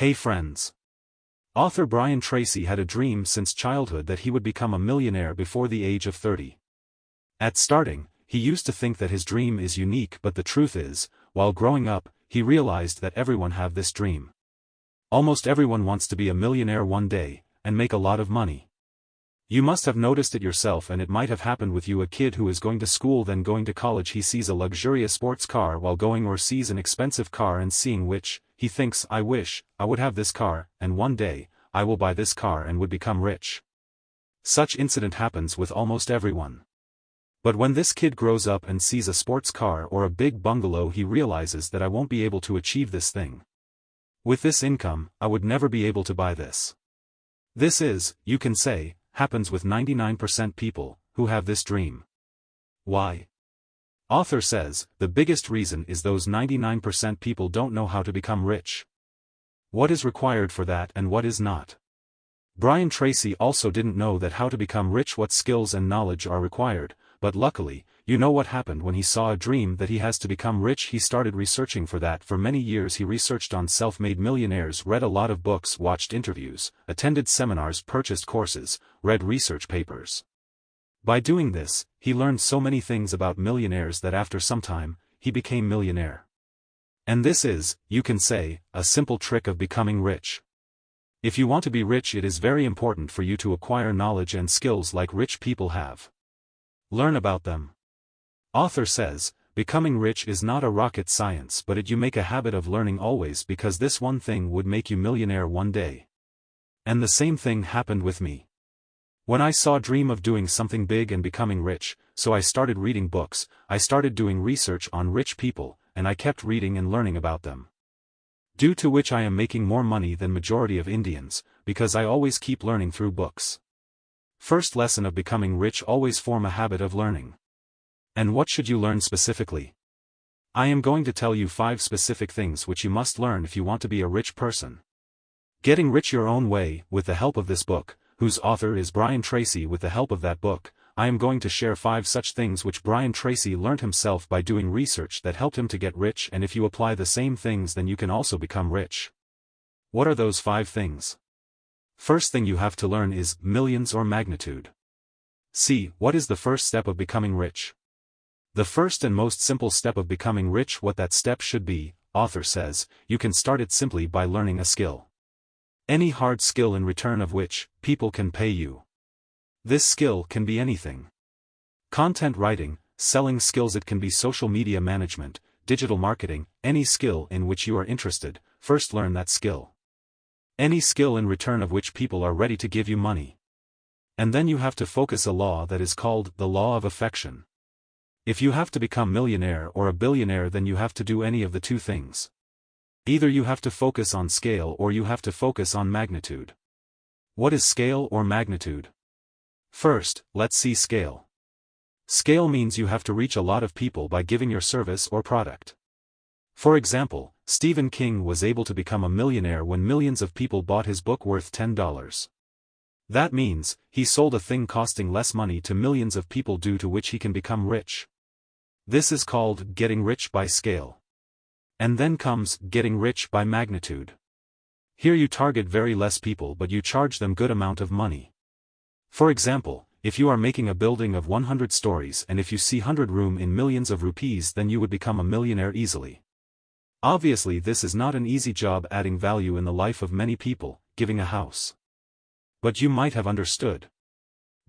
Hey friends. Author Brian Tracy had a dream since childhood that he would become a millionaire before the age of 30. At starting, he used to think that his dream is unique, but the truth is, while growing up, he realized that everyone have this dream. Almost everyone wants to be a millionaire one day, and make a lot of money. You must have noticed it yourself, and it might have happened with you. A kid who is going to school then going to college, he sees a luxurious sports car while going, or sees an expensive car and seeing which, he thinks, I wish I would have this car, and one day, I will buy this car and would become rich. Such incident happens with almost everyone. But when this kid grows up and sees a sports car or a big bungalow, he realizes that I won't be able to achieve this thing. With this income, I would never be able to buy this. This is, you can say, happens with 99% people who have this dream. Why? Author says, the biggest reason is those 99% people don't know how to become rich. What is required for that and what is not. Brian Tracy also didn't know that how to become rich, what skills and knowledge are required, but luckily, you know what happened when he saw a dream that he has to become rich. He started researching for that. For many years he researched on self-made millionaires, read a lot of books, watched interviews, attended seminars, purchased courses, read research papers. By doing this, he learned so many things about millionaires that after some time, he became millionaire. And this is, you can say, a simple trick of becoming rich. If you want to be rich, it is very important for you to acquire knowledge and skills like rich people have. Learn about them. Author says, becoming rich is not a rocket science, but you make a habit of learning always, because this one thing would make you millionaire one day. And the same thing happened with me. When I saw a dream of doing something big and becoming rich, so I started reading books, I started doing research on rich people, and I kept reading and learning about them. Due to which I am making more money than majority of Indians, because I always keep learning through books. First lesson of becoming rich: always form a habit of learning. And what should you learn specifically? I am going to tell you 5 specific things which you must learn if you want to be a rich person. Getting rich your own way, with the help of this book, whose author is Brian Tracy. With the help of that book, I am going to share 5 such things which Brian Tracy learned himself by doing research that helped him to get rich, and if you apply the same things, then you can also become rich. What are those 5 things? First thing you have to learn is millions or magnitude. See, what is the first step of becoming rich? The first and most simple step of becoming rich, what that step should be, author says, you can start it simply by learning a skill. Any hard skill in return of which, people can pay you. This skill can be anything. Content writing, selling skills, it can be social media management, digital marketing, any skill in which you are interested, first learn that skill. Any skill in return of which people are ready to give you money. And then you have to focus a law that is called the law of affection. If you have to become millionaire or a billionaire, then you have to do any of the 2 things. Either you have to focus on scale or you have to focus on magnitude. What is scale or magnitude? First, let's see scale. Scale means you have to reach a lot of people by giving your service or product. For example, Stephen King was able to become a millionaire when millions of people bought his book worth $10. That means, he sold a thing costing less money to millions of people, due to which he can become rich. This is called getting rich by scale. And then comes getting rich by magnitude. Here you target very less people, but you charge them good amount of money. For example, if you are making a building of 100 stories, and if you see 100 room in millions of rupees, then you would become a millionaire easily. Obviously this is not an easy job, adding value in the life of many people, giving a house. But you might have understood.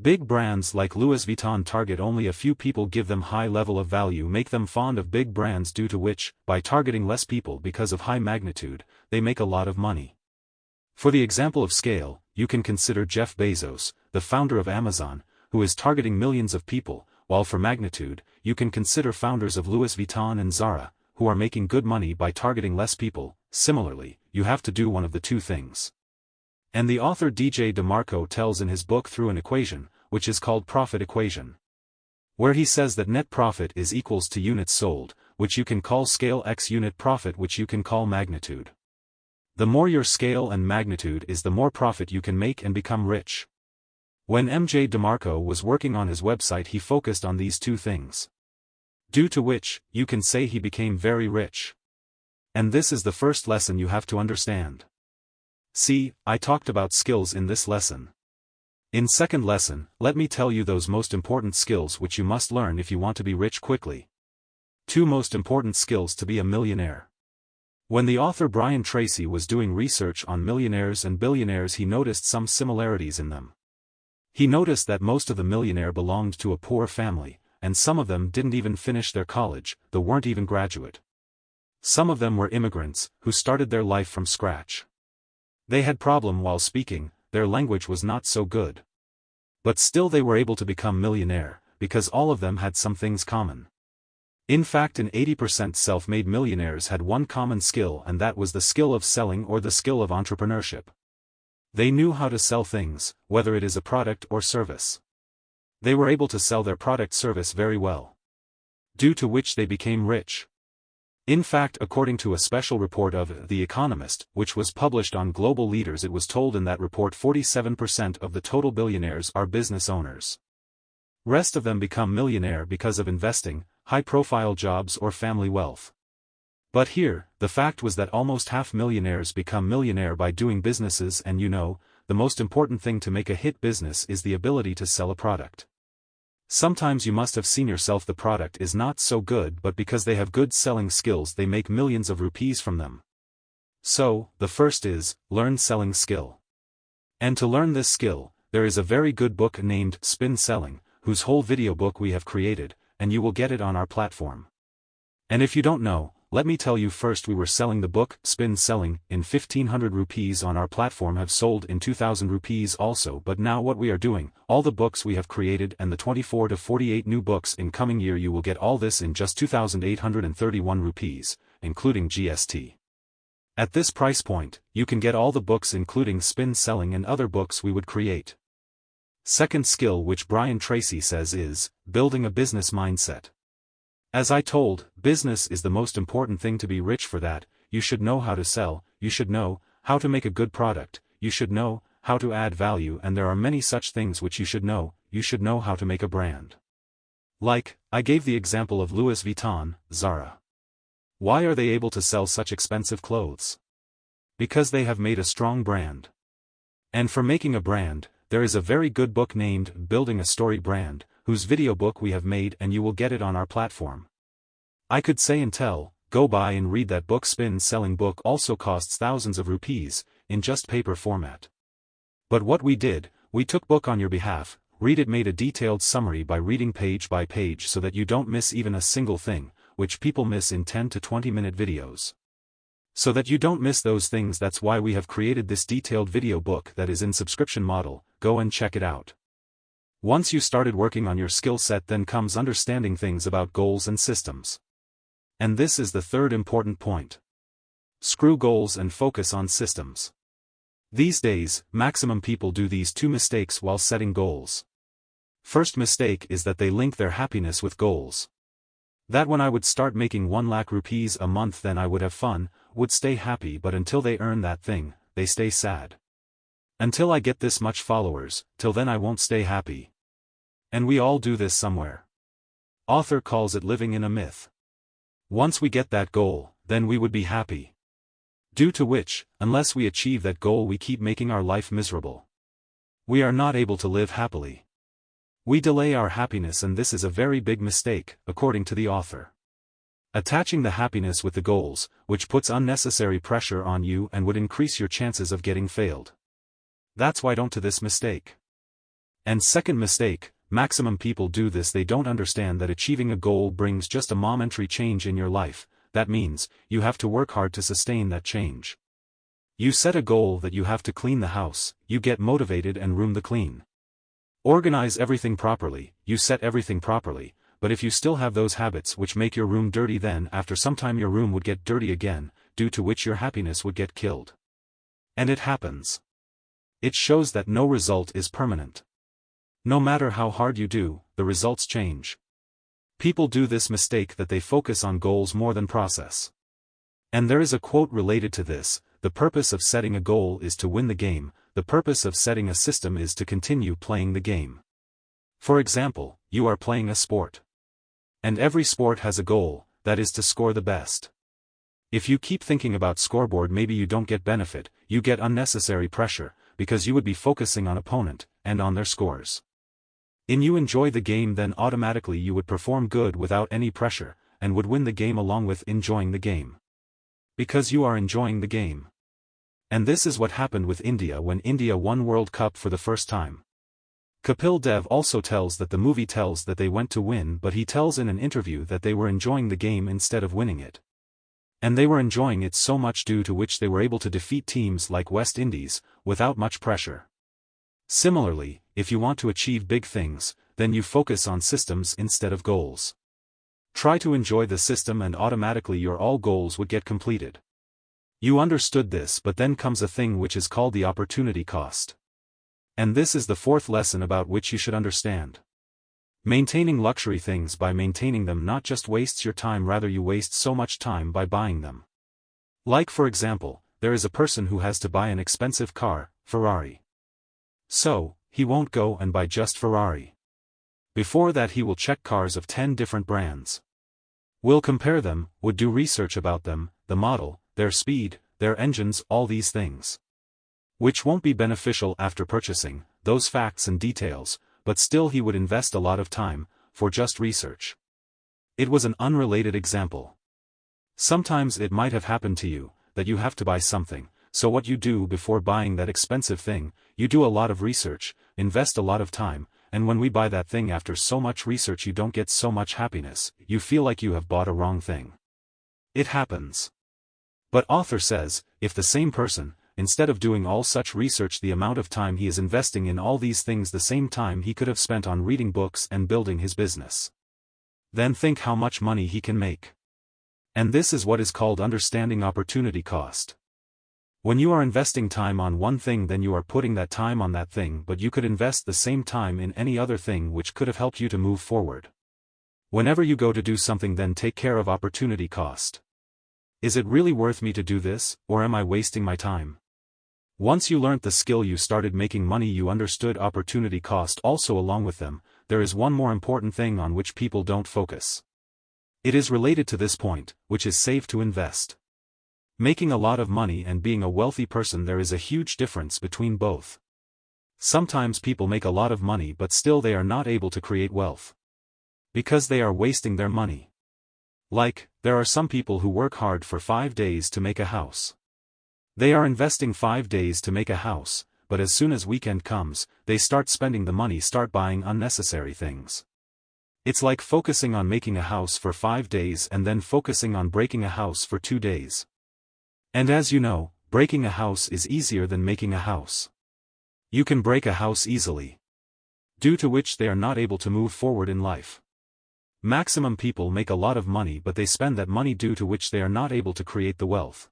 Big brands like Louis Vuitton target only a few people, give them high level of value, make them fond of big brands, due to which, by targeting less people because of high magnitude, they make a lot of money. For the example of scale, you can consider Jeff Bezos, the founder of Amazon, who is targeting millions of people, while for magnitude, you can consider founders of Louis Vuitton and Zara, who are making good money by targeting less people. Similarly, you have to do one of the 2 things. And the author DJ DeMarco tells in his book through an equation, which is called profit equation, where he says that net profit is equals to units sold, which you can call scale, x unit profit, which you can call magnitude. The more your scale and magnitude is, the more profit you can make and become rich. When MJ DeMarco was working on his website, he focused on these 2 things. Due to which, you can say he became very rich. And this is the first lesson you have to understand. See, I talked about skills in this lesson. In second lesson, let me tell you those most important skills which you must learn if you want to be rich quickly. 2 most important skills to be a millionaire. When the author Brian Tracy was doing research on millionaires and billionaires, he noticed some similarities in them. He noticed that most of the millionaires belonged to a poor family, and some of them didn't even finish their college, they weren't even graduate. Some of them were immigrants, who started their life from scratch. They had problem while speaking, their language was not so good. But still they were able to become millionaire, because all of them had some things common. In fact, 80% self-made millionaires had one common skill, and that was the skill of selling or the skill of entrepreneurship. They knew how to sell things, whether it is a product or service. They were able to sell their product service very well, due to which they became rich. In fact, according to a special report of The Economist, which was published on Global Leaders, it was told in that report 47% of the total billionaires are business owners. Rest of them become millionaire because of investing, high-profile jobs or family wealth. But here, the fact was that almost half millionaires become millionaire by doing businesses, and the most important thing to make a hit business is the ability to sell a product. Sometimes you must have seen yourself, the product is not so good, but because they have good selling skills they make millions of rupees from them. So, the first is, learn selling skill. And to learn this skill, there is a very good book named Spin Selling, whose whole video book we have created, and you will get it on our platform. And if you don't know, let me tell you first, we were selling the book, Spin Selling, in 1500 rupees on our platform, have sold in 2000 rupees also, but now what we are doing, all the books we have created and the 24 to 48 new books in coming year, you will get all this in just 2831 rupees, including GST. At this price point, you can get all the books including Spin Selling and other books we would create. Second skill which Brian Tracy says is, building a business mindset. As I told, business is the most important thing to be rich. For that, you should know how to sell, you should know how to make a good product, you should know how to add value, and there are many such things which you should know how to make a brand. Like, I gave the example of Louis Vuitton, Zara. Why are they able to sell such expensive clothes? Because they have made a strong brand. And for making a brand, there is a very good book named Building a Story Brand, whose video book we have made, and you will get it on our platform. I could say and tell, go buy and read that book. Spin Selling book also costs thousands of rupees, in just paper format. But what we did, we took book on your behalf, read it, made a detailed summary by reading page by page so that you don't miss even a single thing, which people miss in 10 to 20 minute videos. So that you don't miss those things, that's why we have created this detailed video book that is in subscription model, go and check it out. Once you started working on your skill set, then comes understanding things about goals and systems. And this is the third important point. Screw goals and focus on systems. These days, maximum people do these 2 mistakes while setting goals. First mistake is that they link their happiness with goals. That when I would start making 1 lakh rupees a month, then I would have fun, would stay happy, but until they earn that thing, they stay sad. Until I get this much followers, till then I won't stay happy. And we all do this somewhere. Author calls it living in a myth. Once we get that goal, then we would be happy. Due to which, unless we achieve that goal, we keep making our life miserable. We are not able to live happily. We delay our happiness, and this is a very big mistake, according to the author. Attaching the happiness with the goals, which puts unnecessary pressure on you and would increase your chances of getting failed. That's why don't do this mistake. And second mistake, maximum people do this, they don't understand that achieving a goal brings just a momentary change in your life. That means, you have to work hard to sustain that change. You set a goal that you have to clean the house, you get motivated and room the clean. Organize everything properly, you set everything properly, but if you still have those habits which make your room dirty, then after some time your room would get dirty again, due to which your happiness would get killed. And it happens. It shows that no result is permanent. No matter how hard you do, the results change. People do this mistake that they focus on goals more than process. And there is a quote related to this: the purpose of setting a goal is to win the game, the purpose of setting a system is to continue playing the game. For example, you are playing a sport. And every sport has a goal, that is to score the best. If you keep thinking about scoreboard, maybe you don't get benefit, you get unnecessary pressure, because you would be focusing on opponent, and on their scores. In you enjoy the game, then automatically you would perform good without any pressure, and would win the game along with enjoying the game. Because you are enjoying the game. And this is what happened with India when India won World Cup for the first time. Kapil Dev also tells that the movie tells that they went to win, but he tells in an interview that they were enjoying the game instead of winning it. And they were enjoying it so much due to which they were able to defeat teams like West Indies, without much pressure. Similarly, if you want to achieve big things, then you focus on systems instead of goals. Try to enjoy the system and automatically your all goals would get completed. You understood this, but then comes a thing which is called the opportunity cost. And this is the fourth lesson about which you should understand. Maintaining luxury things by maintaining them not just wastes your time, rather you waste so much time by buying them. Like for example, there is a person who has to buy an expensive car, Ferrari. So, he won't go and buy just Ferrari. Before that he will check cars of 10 different brands. Will compare them, would do research about them, the model, their speed, their engines, all these things. Which won't be beneficial after purchasing, those facts and details, but still he would invest a lot of time, for just research. It was an unrelated example. Sometimes it might have happened to you, that you have to buy something, so what you do before buying that expensive thing, you do a lot of research, invest a lot of time, and when we buy that thing after so much research you don't get so much happiness, you feel like you have bought a wrong thing. It happens. But author says, if the same person, instead of doing all such research, the amount of time he is investing in all these things, the same time he could have spent on reading books and building his business. Then think how much money he can make. And this is what is called understanding opportunity cost. When you are investing time on one thing, then you are putting that time on that thing, but you could invest the same time in any other thing which could have helped you to move forward. Whenever you go to do something, then take care of opportunity cost. Is it really worth me to do this, or am I wasting my time? Once you learnt the skill, you started making money, you understood opportunity cost also. Along with them, there is one more important thing on which people don't focus. It is related to this point, which is save to invest. Making a lot of money and being a wealthy person, there is a huge difference between both. Sometimes people make a lot of money but still they are not able to create wealth. Because they are wasting their money. Like, there are some people who work hard for 5 days to make a house. They are investing 5 days to make a house, but as soon as weekend comes, they start spending the money, start buying unnecessary things. It's like focusing on making a house for 5 days and then focusing on breaking a house for 2 days. And as you know, breaking a house is easier than making a house. You can break a house easily. Due to which they are not able to move forward in life. Maximum people make a lot of money but they spend that money, due to which they are not able to create the wealth.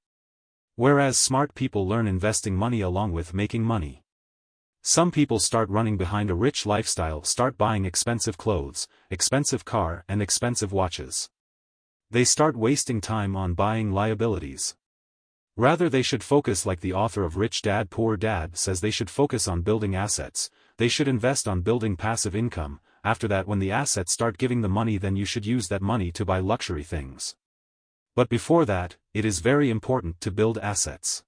Whereas smart people learn investing money along with making money. Some people start running behind a rich lifestyle, start buying expensive clothes, expensive car and expensive watches. They start wasting time on buying liabilities. Rather they should focus, like the author of Rich Dad Poor Dad says, they should focus on building assets, they should invest on building passive income. After that, when the assets start giving the money, then you should use that money to buy luxury things. But before that, it is very important to build assets.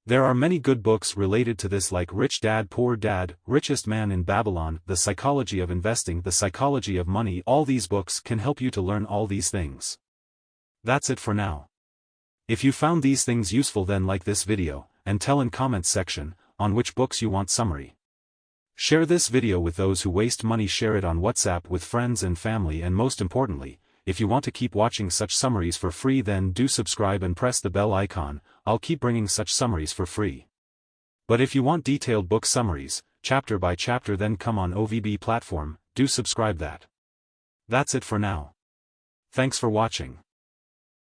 There are many good books related to this, like Rich Dad Poor Dad, Richest Man in Babylon, The Psychology of Investing, The Psychology of Money. All these books can help you to learn all these things. That's it for now. If you found these things useful, then like this video, and tell in comments section, on which books you want summary. Share this video with those who waste money, share it on WhatsApp with friends and family, and most importantly, if you want to keep watching such summaries for free, then do subscribe and press the bell icon. I'll keep bringing such summaries for free. But if you want detailed book summaries, chapter by chapter, then come on OVB platform, do subscribe that. That's it for now. Thanks for watching.